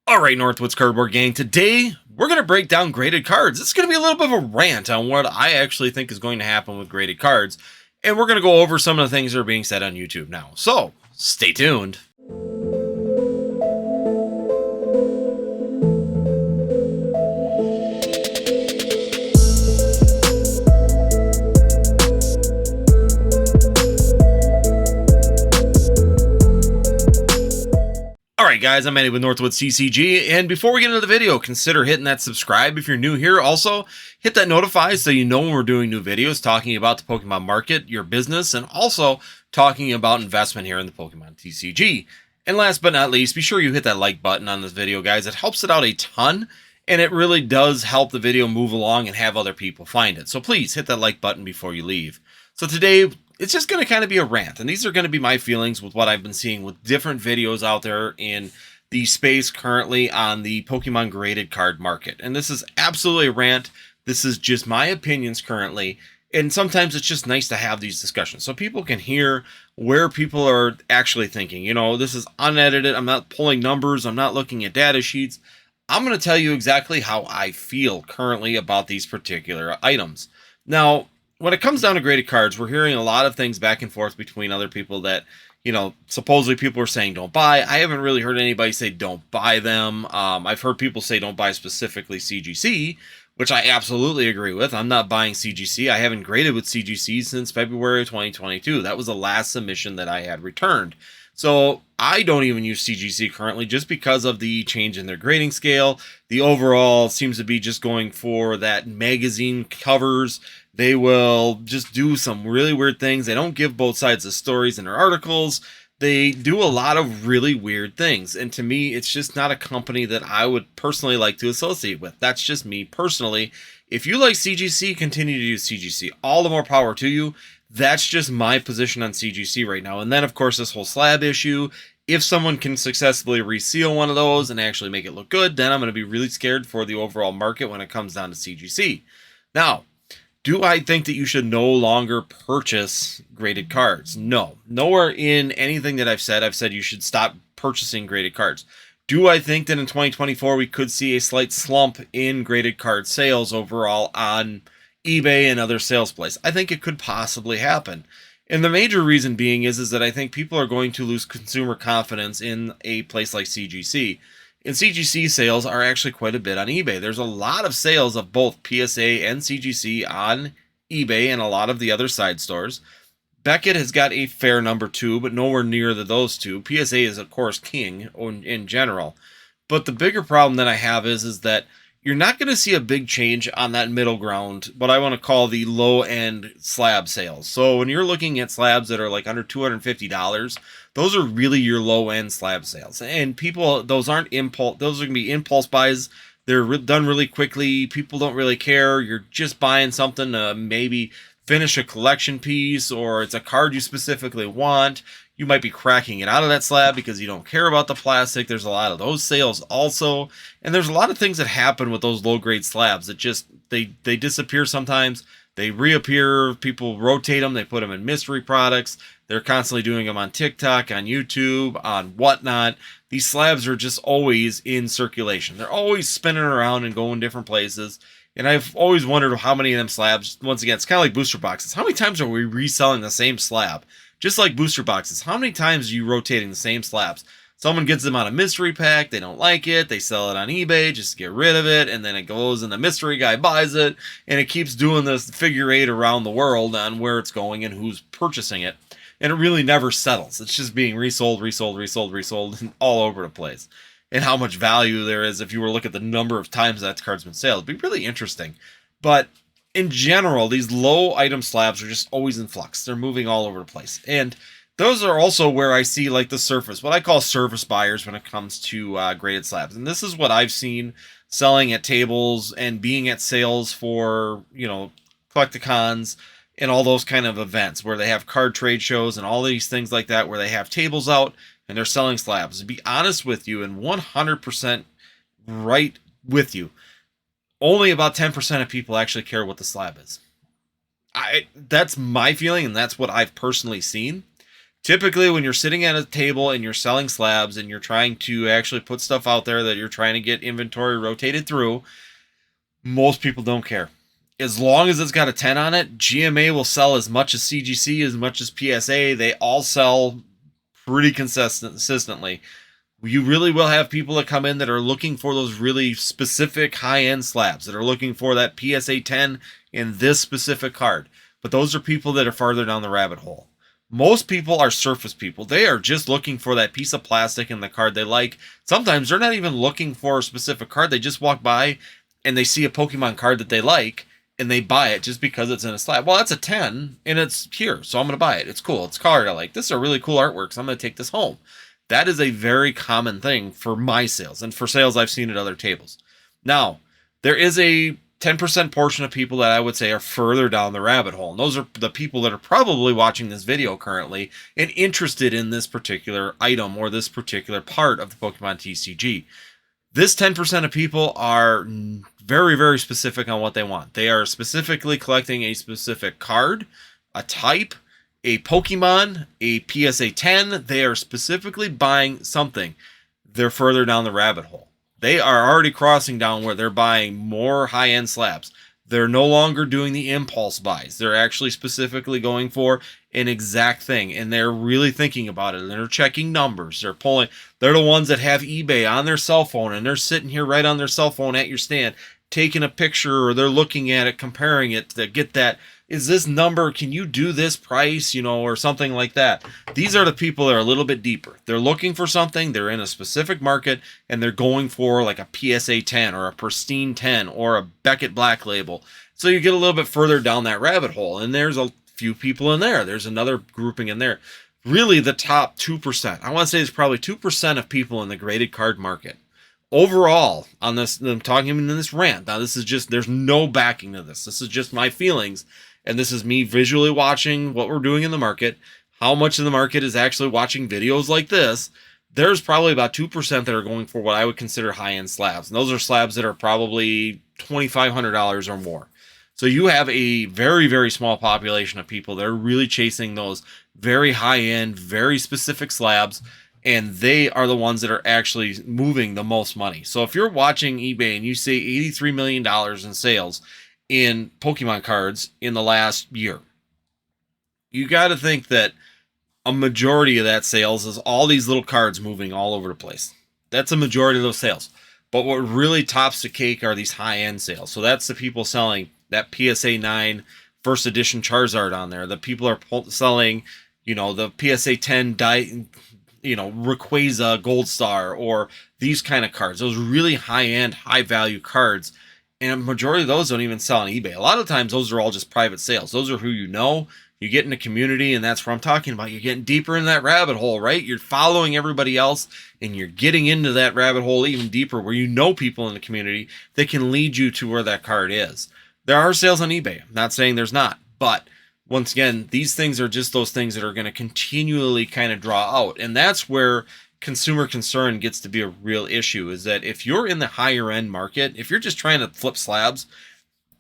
All right, Northwoods Cardboard Gang, today we're going to break down graded cards. It's going to be a little bit of a rant on what I actually think is going to happen with graded cards, and we're going to go over some of the things that are being said on YouTube now. So, stay tuned. Alright guys, I'm Eddie with Northwoods TCG, and before we get into the video, consider hitting that subscribe if you're new here. Also, hit that notify so you know when we're doing new videos talking about the Pokemon market, your business, and also talking about investment here in the Pokemon TCG. And last but not least, be sure you hit that like button on this video, guys. It helps it out a ton, and it really does help the video move along and have other people find it. So please hit that like button before you leave. So today, it's just going to kind of be a rant, and these are going to be my feelings with what I've been seeing with different videos out there in the space currently on the Pokemon graded card market. And this is absolutely a rant. This is just my opinions currently, and sometimes it's just nice to have these discussions so people can hear where people are actually thinking. You know, this is unedited. I'm not pulling numbers. I'm not looking at data sheets. I'm going to tell you exactly how I feel currently about these particular items. Now, when it comes down to graded cards, we're hearing a lot of things back and forth between other people that, you know, supposedly people are saying don't buy. I haven't really heard anybody say don't buy them. I've heard people say don't buy specifically CGC, which I absolutely agree with. I'm not buying CGC. I haven't graded with CGC since February of 2022. That was the last submission that I had returned. So I don't even use CGC currently just because of the change in their grading scale. The overall seems to be just going for that magazine covers. They will just do some really weird things. They don't give both sides of stories in their articles. They do a lot of really weird things. And to me, it's just not a company that I would personally like to associate with. That's just me personally. If you like CGC, continue to use CGC. All the more power to you. That's just my position on CGC right now. And then, of course, this whole slab issue. If someone can successfully reseal one of those and actually make it look good, then I'm going to be really scared for the overall market when it comes down to CGC. Now, do I think that you should no longer purchase graded cards? No. Nowhere in anything that I've said you should stop purchasing graded cards. Do I think that in 2024 we could see a slight slump in graded card sales overall on eBay and other sales places? I think it could possibly happen. And the major reason being is that I think people are going to lose consumer confidence in a place like CGC. And CGC sales are actually quite a bit on eBay. There's a lot of sales of both PSA and CGC on eBay and a lot of the other side stores. Beckett has got a fair number too, but nowhere near those two. PSA is, of course, king in general. But the bigger problem that I have is that you're not going to see a big change on that middle ground, what I want to call the low-end slab sales. So when you're looking at slabs that are like under $250, those are really your low-end slab sales. And people, those aren't impulse, those are going to be impulse buys. They're done really quickly. People don't really care. You're just buying something to maybe finish a collection piece, or it's a card you specifically want. You might be cracking it out of that slab because you don't care about the plastic. There's a lot of those sales also. And there's a lot of things that happen with those low-grade slabs that just, they disappear sometimes. They reappear. People rotate them. They put them in mystery products. They're constantly doing them on TikTok, on YouTube, on whatnot. These slabs are just always in circulation. They're always spinning around and going different places. And I've always wondered how many of them slabs, once again, it's kind of like booster boxes. How many times are we reselling the same slab? Just like booster boxes, how many times are you rotating the same slabs? Someone gets them on a mystery pack, they don't like it, they sell it on eBay just to get rid of it, and then it goes and the mystery guy buys it, and it keeps doing this figure eight around the world on where it's going and who's purchasing it. And it really never settles. It's just being resold, and all over the place. And how much value there is if you were to look at the number of times that card's been sold. It'd be really interesting. But in general, these low item slabs are just always in flux. They're moving all over the place. And those are also where I see like the surface, what I call surface buyers when it comes to graded slabs. And this is what I've seen selling at tables and being at sales for, you know, collecticons and all those kind of events where they have card trade shows and all these things like that where they have tables out and they're selling slabs. To be honest with you and 100% right with you, only about 10% of people actually care what the slab is. That's my feeling, and that's what I've personally seen. Typically, when you're sitting at a table and you're selling slabs and you're trying to actually put stuff out there that you're trying to get inventory rotated through, most people don't care. As long as it's got a 10 on it, GMA will sell as much as CGC, as much as PSA. They all sell pretty consistently. You really will have people that come in that are looking for those really specific high-end slabs, that are looking for that PSA 10 in this specific card. But those are people that are farther down the rabbit hole. Most people are surface people. They are just looking for that piece of plastic in the card they like. Sometimes they're not even looking for a specific card. They just walk by and they see a Pokemon card that they like and they buy it just because it's in a slab. Well, that's a 10 and it's here, so I'm going to buy it. It's cool. It's a card I like. This is a really cool artwork, so I'm going to take this home. That is a very common thing for my sales and for sales I've seen at other tables. Now, there is a 10% portion of people that I would say are further down the rabbit hole. And those are the people that are probably watching this video currently and interested in this particular item or this particular part of the Pokemon TCG. This 10% of people are very, very specific on what they want. They are specifically collecting a specific card, a type, a Pokemon, a PSA 10. They are specifically buying something. They're further down the rabbit hole. They are already crossing down where they're buying more high-end slabs. They're no longer doing the impulse buys. They're actually specifically going for an exact thing, and they're really thinking about it. And they're checking numbers. They're pulling. They're the ones that have eBay on their cell phone, and they're sitting here right on their cell phone at your stand, taking a picture, or they're looking at it, comparing it to get that. Is this number, can you do this price, or something like that? These are the people that are a little bit deeper. They're looking for something, they're in a specific market, and they're going for like a PSA 10 or a Pristine 10 or a Beckett Black Label. So you get a little bit further down that rabbit hole, and there's a few people in there. There's another grouping in there. Really, the top 2%. I want to say there's probably 2% of people in the graded card market. Overall, on this, I'm talking in this rant. Now, this is just, there's no backing to this. This is just my feelings. And this is me visually watching what we're doing in the market, how much of the market is actually watching videos like this. There's probably about 2% that are going for what I would consider high-end slabs. And those are slabs that are probably $2,500 or more. So you have a very, very small population of people that are really chasing those very high-end, very specific slabs. And they are the ones that are actually moving the most money. So if you're watching eBay and you see $83 million in sales in Pokemon cards in the last year, you got to think that a majority of that sales is all these little cards moving all over the place. That's a majority of those sales. But what really tops the cake are these high-end sales. So that's the people selling that PSA 9 first edition Charizard on there. The people are selling, the PSA 10 Rayquaza Gold Star or these kind of cards. Those really high-end, high-value cards. And a majority of those don't even sell on eBay. A lot of times those are all just private sales. Those are who you know. You get in a community, and that's what I'm talking about. You're getting deeper in that rabbit hole, right? You're following everybody else, and you're getting into that rabbit hole even deeper where you know people in the community that can lead you to where that card is. There are sales on eBay. I'm not saying there's not. But once again, these things are just those things that are going to continually kind of draw out. And that's where consumer concern gets to be a real issue, is that if you're in the higher end market, if you're just trying to flip slabs,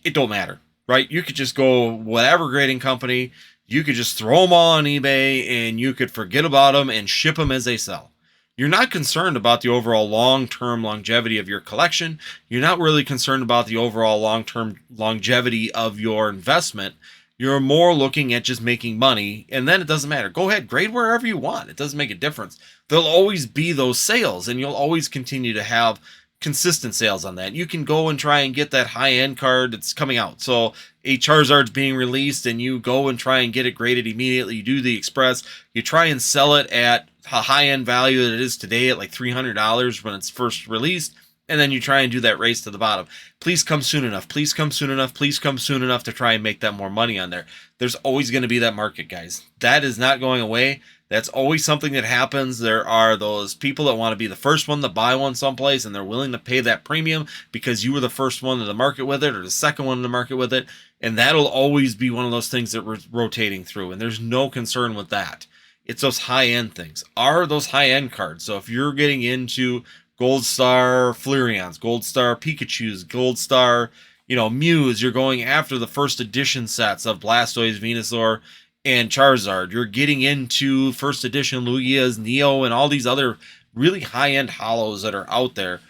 it don't matter, right? You could just go whatever grading company, you could just throw them all on eBay and you could forget about them and ship them as they sell. You're not concerned about the overall long-term longevity of your collection. You're not really concerned about the overall long-term longevity of your investment. You're more looking at just making money, and then it doesn't matter. Go ahead, grade wherever you want. It doesn't make a difference. There'll always be those sales, and you'll always continue to have consistent sales on that. You can go and try and get that high-end card that's coming out. So a Charizard's being released, and you go and try and get it graded immediately. You do the express. You try and sell it at a high-end value that it is today at like $300 when it's first released. And then you try and do that race to the bottom. Please come soon enough. Please come soon enough. Please come soon enough to try and make that more money on there. There's always going to be that market, guys. That is not going away. That's always something that happens. There are those people that want to be the first one to buy one someplace, and they're willing to pay that premium because you were the first one to the market with it or the second one to the market with it. And that'll always be one of those things that we're rotating through. And there's no concern with that. It's those high-end things. Are those high-end cards. So if you're getting into Gold Star Flareons, Gold Star Pikachus, Gold Star, Mews. You're going after the first edition sets of Blastoise, Venusaur, and Charizard. You're getting into first edition Lugias, Neo, and all these other really high-end holos that are out there.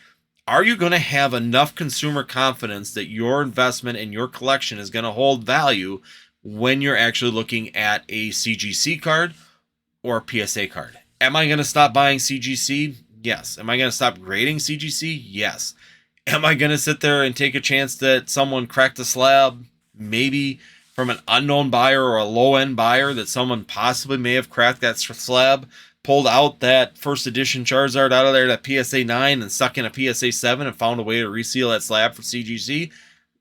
Are you going to have enough consumer confidence that your investment in your collection is going to hold value when you're actually looking at a CGC card or a PSA card? Am I going to stop buying CGC? Yes. Am I going to stop grading CGC? Yes. Am I going to sit there and take a chance that someone cracked a slab, maybe from an unknown buyer or a low-end buyer, that someone possibly may have cracked that slab, pulled out that first edition Charizard out of there, that PSA 9, and stuck in a PSA 7 and found a way to reseal that slab for CGC?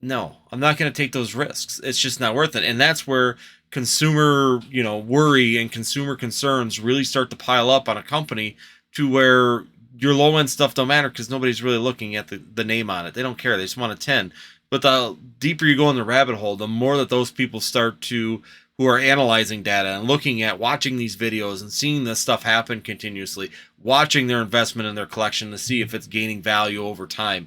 No, I'm not going to take those risks. It's just not worth it. And that's where consumer, worry and consumer concerns really start to pile up on a company, to where your low end stuff don't matter because nobody's really looking at the name on it. They don't care. They just want a 10. But the deeper you go in the rabbit hole, the more that those people start to, who are analyzing data and looking at, watching these videos and seeing this stuff happen continuously, watching their investment in their collection to see if it's gaining value over time.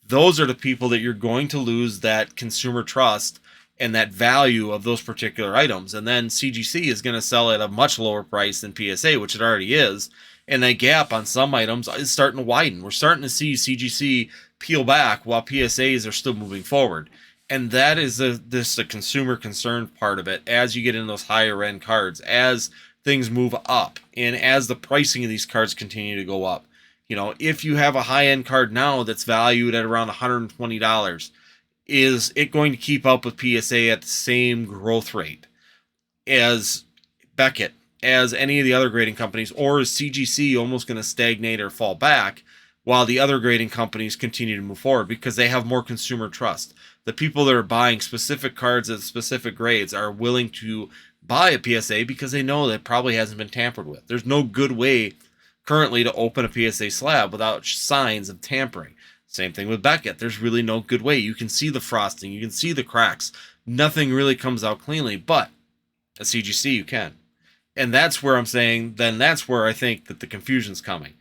Those are the people that you're going to lose that consumer trust and that value of those particular items. And then CGC is going to sell at a much lower price than PSA, which it already is. And that gap on some items is starting to widen. We're starting to see CGC peel back while PSAs are still moving forward. And that is the consumer concern part of it as you get into those higher end cards, as things move up, and as the pricing of these cards continue to go up. If you have a high end card now that's valued at around $120, is it going to keep up with PSA at the same growth rate as Beckett, as any of the other grading companies, or is CGC almost going to stagnate or fall back while the other grading companies continue to move forward because they have more consumer trust? The people that are buying specific cards at specific grades are willing to buy a PSA because they know that it probably hasn't been tampered with. There's no good way currently to open a PSA slab without signs of tampering. Same thing with Beckett. There's really no good way. You can see the frosting. You can see the cracks. Nothing really comes out cleanly, but a CGC you can. And that's where I'm saying, then that's where I think that the confusion's coming.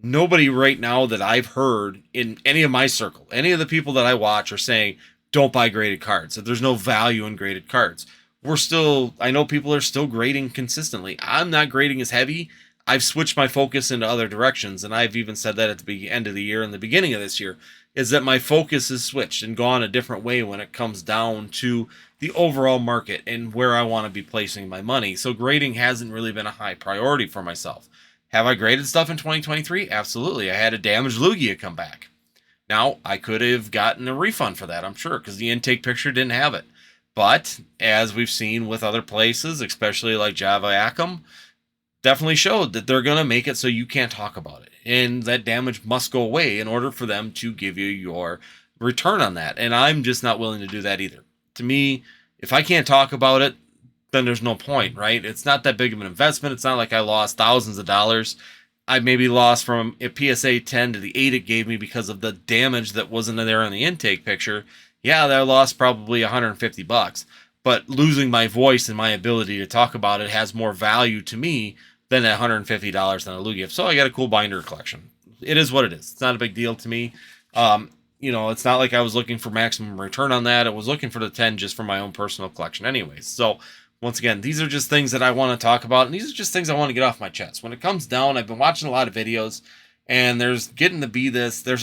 Nobody right now that I've heard in any of my circle, any of the people that I watch, are saying, don't buy graded cards, that there's no value in graded cards. I know people are still grading consistently. I'm not grading as heavy. I've switched my focus into other directions, and I've even said that at the end of the year and the beginning of this year, is that my focus is switched and gone a different way when it comes down to the overall market and where I want to be placing my money. So grading hasn't really been a high priority for myself. Have I graded stuff in 2023? Absolutely. I had a damaged Lugia come back. Now, I could have gotten a refund for that, I'm sure, because the intake picture didn't have it. But as we've seen with other places, especially like Java Acom, definitely showed that they're going to make it so you can't talk about it. And that damage must go away in order for them to give you your return on that. And I'm just not willing to do that either. To me, if I can't talk about it, then there's no point, right? It's not that big of an investment. It's not like I lost thousands of dollars. I maybe lost from a PSA 10 to the 8 it gave me because of the damage that wasn't there in the intake picture. Yeah, that lost probably $150. But losing my voice and my ability to talk about it has more value to me than that $150 on a Lugia. So I got a cool binder collection. It is what it is. It's not a big deal to me. It's not like I was looking for maximum return on that. I was looking for the 10 just for my own personal collection anyways. So once again, these are just things that I want to talk about, and these are just things I want to get off my chest. When it comes down, I've been watching a lot of videos, and there's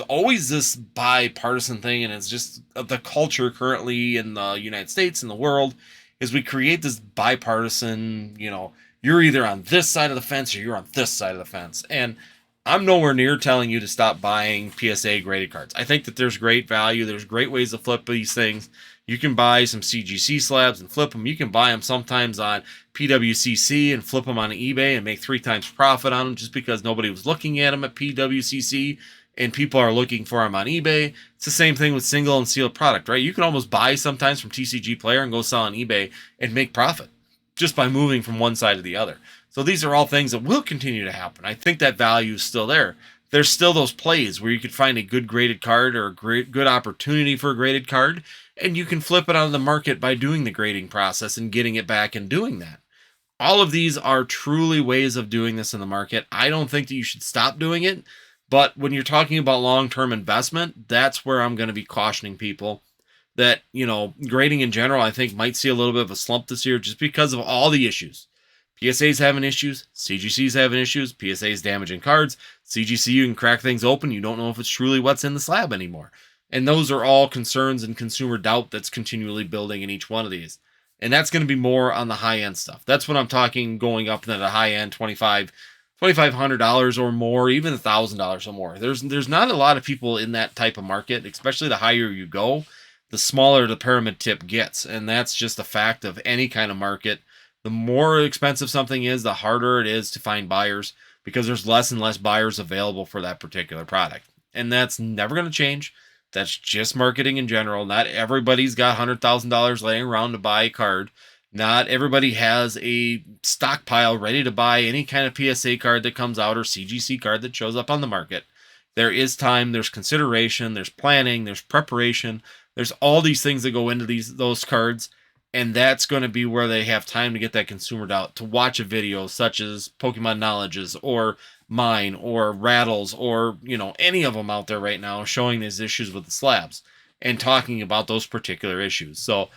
always this bipartisan thing, and it's just the culture currently in the United States and the world is we create this bipartisan, you're either on this side of the fence or you're on this side of the fence. And I'm nowhere near telling you to stop buying PSA graded cards. I think that there's great value. There's great ways to flip these things. You can buy some CGC slabs and flip them. You can buy them sometimes on PWCC and flip them on eBay and make 3 times profit on them just because nobody was looking at them at PWCC and people are looking for them on eBay. It's the same thing with single and sealed product, right? You can almost buy sometimes from TCG Player and go sell on eBay and make profit just by moving from one side to the other. So these are all things that will continue to happen. I think that value is still there. There's still those plays where you could find a good graded card or a good opportunity for a graded card, and you can flip it out of the market by doing the grading process and getting it back and doing that. All of these are truly ways of doing this in the market. I don't think that you should stop doing it, but when you're talking about long-term investment, that's where I'm going to be cautioning people that, grading in general, I think might see a little bit of a slump this year just because of all the issues. PSA's having issues, CGC's having issues, PSA's damaging cards, CGC, you can crack things open, you don't know if it's truly what's in the slab anymore. And those are all concerns and consumer doubt that's continually building in each one of these. And that's going to be more on the high-end stuff. That's what I'm talking, going up to the high-end, $2,500 or more, even $1,000 or more. There's not a lot of people in that type of market, especially the higher you go, the smaller the pyramid tip gets. And that's just a fact of any kind of market. The more expensive something is, the harder it is to find buyers because there's less and less buyers available for that particular product. And that's never going to change. That's just marketing in general. Not everybody's got $100,000 laying around to buy a card. Not everybody has a stockpile ready to buy any kind of PSA card that comes out or CGC card that shows up on the market. There is time, there's consideration, there's planning, there's preparation. There's all these things that go into those cards. And that's going to be where they have time to get that consumer out, to watch a video such as Pokemon Knowledges or mine or Rattles or, any of them out there right now showing these issues with the slabs and talking about those particular issues. So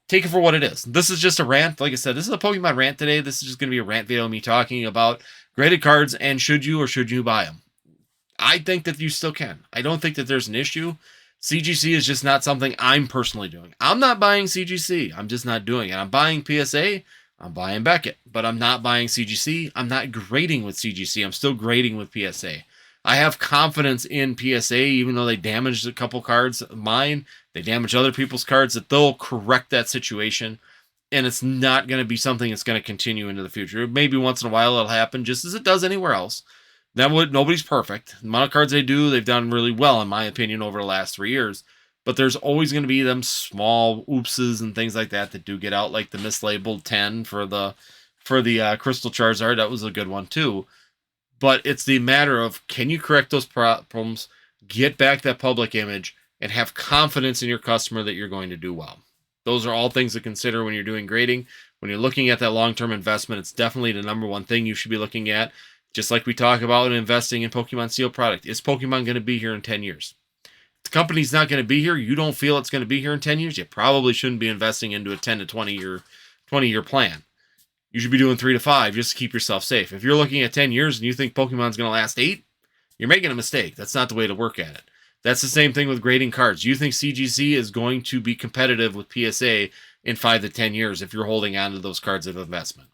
take it for what it is. This is just a rant. Like I said, this is a Pokemon rant today. This is just going to be a rant video of me talking about graded cards and should you or should you buy them. I think that you still can. I don't think that there's an issue. CGC is just not something I'm personally doing. I'm not buying CGC. I'm just not doing it. I'm buying PSA. I'm buying Beckett. But I'm not buying CGC. I'm not grading with CGC. I'm still grading with PSA. I have confidence in PSA, even though they damaged a couple cards of mine. They damaged other people's cards, that they'll correct that situation. And it's not going to be something that's going to continue into the future. Maybe once in a while it'll happen, just as it does anywhere else. Nobody's perfect. The amount of cards they do, they've done really well, in my opinion, over the last 3 years. But there's always going to be them small oopses and things like that do get out, like the mislabeled 10 for the Crystal Charizard. That was a good one too. But it's the matter of, can you correct those problems, get back that public image, and have confidence in your customer that you're going to do well. Those are all things to consider when you're doing grading. When you're looking at that long-term investment, it's definitely the number one thing you should be looking at. Just like we talk about investing in Pokemon Seal product. Is Pokemon going to be here in 10 years? If the company's not going to be here, you don't feel it's going to be here in 10 years, you probably shouldn't be investing into a 10 to 20-year plan. You should be doing 3 to 5 just to keep yourself safe. If you're looking at 10 years and you think Pokemon's going to last 8, you're making a mistake. That's not the way to work at it. That's the same thing with grading cards. You think CGC is going to be competitive with PSA in 5 to 10 years if you're holding on to those cards of investment.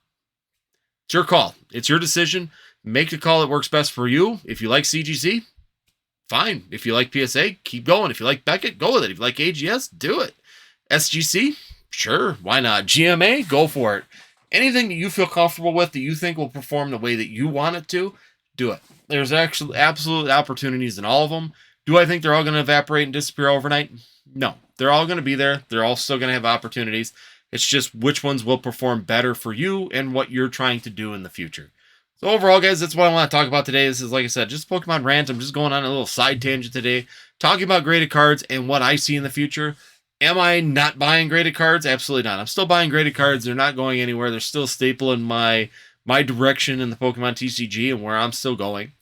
It's your call. It's your decision. Make the call that works best for you. If you like CGC, fine. If you like PSA, keep going. If you like Beckett, go with it. If you like AGS, do it. SGC, sure, why not? GMA, go for it. Anything that you feel comfortable with, that you think will perform the way that you want it to, do it. There's actually absolute opportunities in all of them. Do I think they're all going to evaporate and disappear overnight? No. They're all going to be there. They're all still going to have opportunities. It's just which ones will perform better for you and what you're trying to do in the future. So overall, guys, that's what I want to talk about today. This is, like I said, just Pokemon rant. I'm just going on a little side tangent today, talking about graded cards and what I see in the future. Am I not buying graded cards? Absolutely not. I'm still buying graded cards. They're not going anywhere. They're still a staple in my direction in the Pokemon TCG and where I'm still going.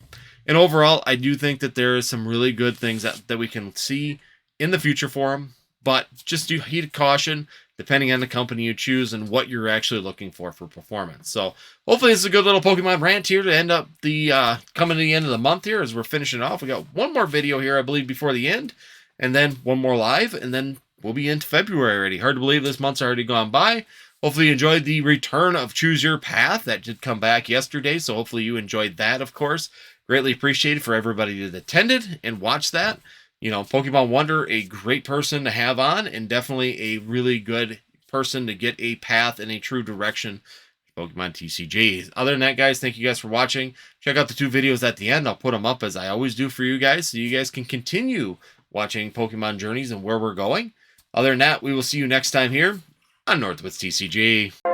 And overall, I do think that there is some really good things that we can see in the future for them. But just do heed caution, depending on the company you choose and what you're actually looking for performance. So hopefully this is a good little Pokemon rant here to end up the coming to the end of the month here as we're finishing off. We got one more video here, I believe, before the end, and then one more live, and then we'll be into February already. Hard to believe this month's already gone by. Hopefully you enjoyed the return of Choose Your Path. That did come back yesterday, so hopefully you enjoyed that, of course. Greatly appreciated for everybody that attended and watched that. Pokemon Wonder, a great person to have on, and definitely a really good person to get a path in a true direction. Pokemon TCG. Other than that, guys, thank you guys for watching. Check out the 2 videos at the end. I'll put them up as I always do for you guys, so you guys can continue watching Pokemon Journeys and where we're going. Other than that, we will see you next time here on Northwoods TCG.